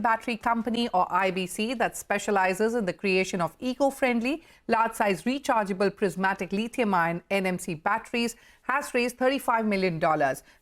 Battery company or IBC that specializes in the creation of eco-friendly, large-size rechargeable prismatic lithium-ion NMC batteries has raised $35 million.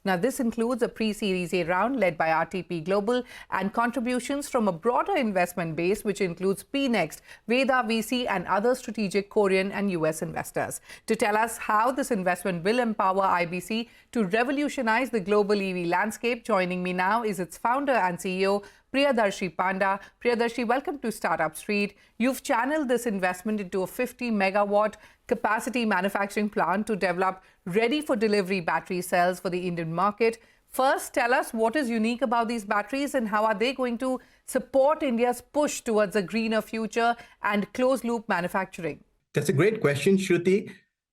Now, this includes a pre-Series A round led by RTP Global and contributions from a broader investment base, which includes PNext, Veda VC and other strategic Korean and US investors. To tell us how this investment will empower IBC to revolutionize the global EV landscape, joining me now is its founder and CEO, Priyadarshi Panda. Priyadarshi, welcome to Startup Street. You've channeled this investment into a 50-megawatt capacity manufacturing plant to develop ready-for-delivery battery cells for the Indian market. First, tell us what is unique about these batteries and how are they going to support India's push towards a greener future and closed-loop manufacturing? That's a great question, Shruti.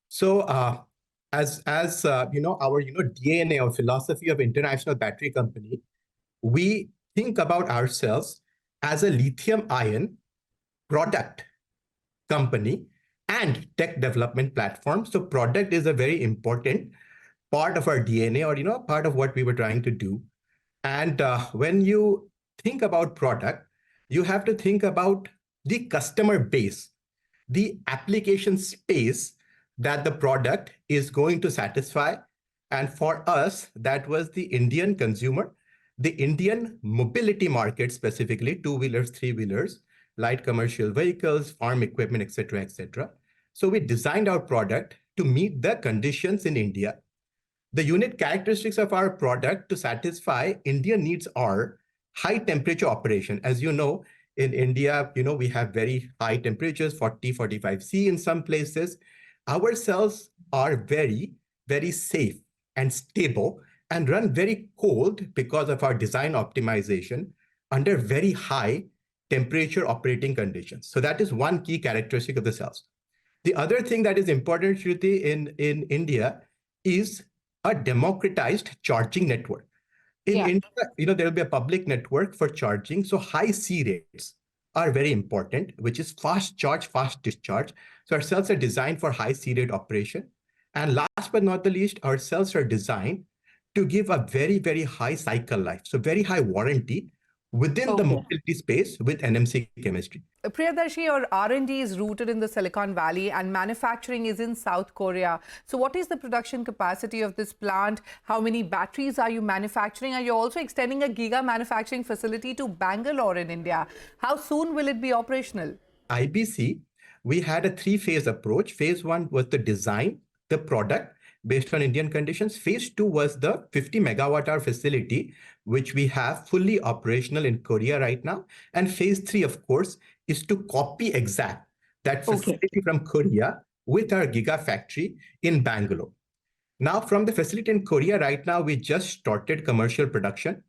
So, as you know, our DNA or philosophy of International Battery Company, we think about ourselves as a lithium-ion product company and tech development platform. So product is a very important part of our DNA, or part of what we were trying to do. And when you think about product, you have to think about the customer base, the application space that the product is going to satisfy. And for us, that was the Indian consumer, the Indian mobility market, specifically two-wheelers, three-wheelers, light commercial vehicles, farm equipment, etc., etc. So we designed our product to meet the conditions in India. The unique characteristics of our product to satisfy Indian needs are high temperature operation. As you know, in India, we have very high temperatures, 40, 45 C in some places. Our cells are very, very safe and stable and run very cold because of our design optimization under very high temperature operating conditions. So that is one key characteristic of the cells. The other thing that is important, Shruti, in India is a democratized charging network. In India, there will be a public network for charging. So high C rates are very important, which is fast charge, fast discharge. So our cells are designed for high C rate operation. And last but not the least, our cells are designed to give a very, very high cycle life. So very high warranty within the mobility space with NMC chemistry. Priyadarshi, your R&D is rooted in the Silicon Valley and manufacturing is in South Korea. So what is the production capacity of this plant? How many batteries are you manufacturing? Are you also extending a Giga manufacturing facility to Bengaluru in India? How soon will it be operational? IBC, we had a three-phase approach. Phase one was the design, the product, based on Indian conditions. Phase two was the 50 megawatt hour facility, which we have fully operational in Korea right now. And phase three, of course, is to copy exact that facility from Korea with our Giga factory in Bengaluru. Now, from the facility in Korea right now, we just started commercial production.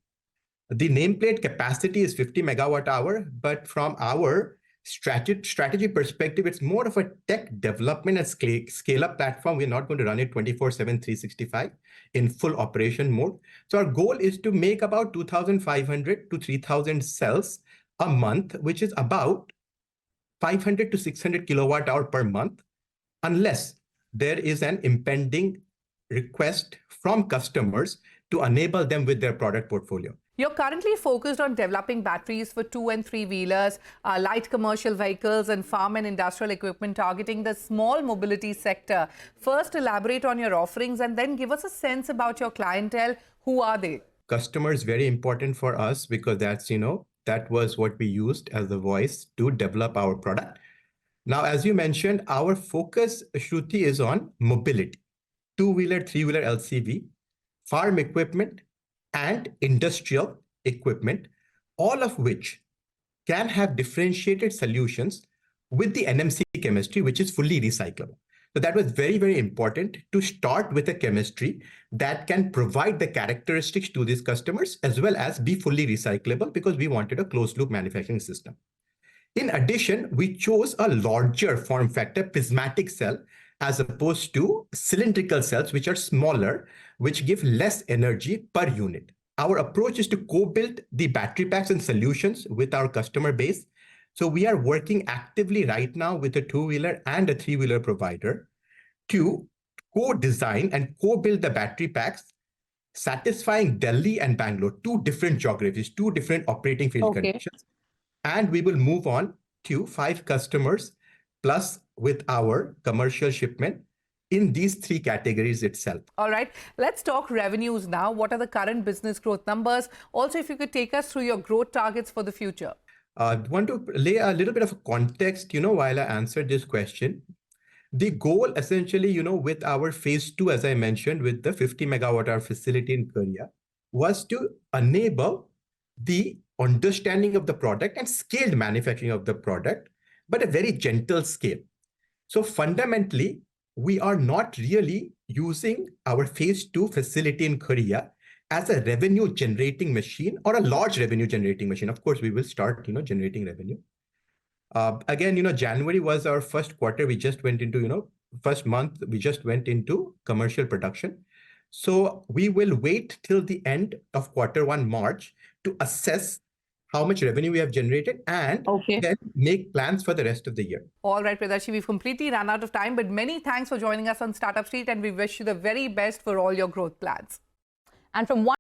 The nameplate capacity is 50 megawatt hour, but from our strategy perspective, it's more of a tech development and scale-up platform. We're not going to run it 24/7, 365 in full operation mode. So our goal is to make about 2,500 to 3,000 cells a month, which is about 500 to 600 kilowatt hour per month, unless there is an impending request from customers to enable them with their product portfolio. You're currently focused on developing batteries for two- and three-wheelers, light commercial vehicles and farm and industrial equipment targeting the small mobility sector. First, elaborate on your offerings and then give us a sense about your clientele. Who are they? Customers, very important for us because that's, that was what we used as the voice to develop our product. Now, as you mentioned, our focus, Shruti, is on mobility, two-wheeler, three-wheeler LCV, farm equipment, and industrial equipment, all of which can have differentiated solutions with the NMC chemistry, which is fully recyclable. So that was very, very important to start with a chemistry that can provide the characteristics to these customers as well as be fully recyclable, because we wanted a closed loop manufacturing system. In addition, we chose a larger form factor prismatic cell as opposed to cylindrical cells, which are smaller, which give less energy per unit. Our approach is to co-build the battery packs and solutions with our customer base. So we are working actively right now with a two-wheeler and a three-wheeler provider to co-design and co-build the battery packs satisfying Delhi and Bangalore, two different geographies, two different operating field conditions. And we will move on to 5 customers plus with our commercial shipment in these 3 categories itself. All right, let's talk revenues now. What are the current business growth numbers? Also, if you could take us through your growth targets for the future. I want to lay a little bit of a context, while I answer this question. The goal essentially, with our phase 2, as I mentioned, with the 50 megawatt hour facility in Korea, was to enable the understanding of the product and scaled manufacturing of the product, but a very gentle scale. So fundamentally, we are not really using our phase 2 facility in Korea as a revenue generating machine or a large revenue generating machine. Of course, we will start, generating revenue. Again, January was our first quarter. We just went into, first month, we just went into commercial production. So we will wait till the end of quarter 1, March, to assess how much revenue we have generated and then make plans for the rest of the year. All right, Priyadarshi, we've completely run out of time, but many thanks for joining us on Startup Street, and we wish you the very best for all your growth plans. And from one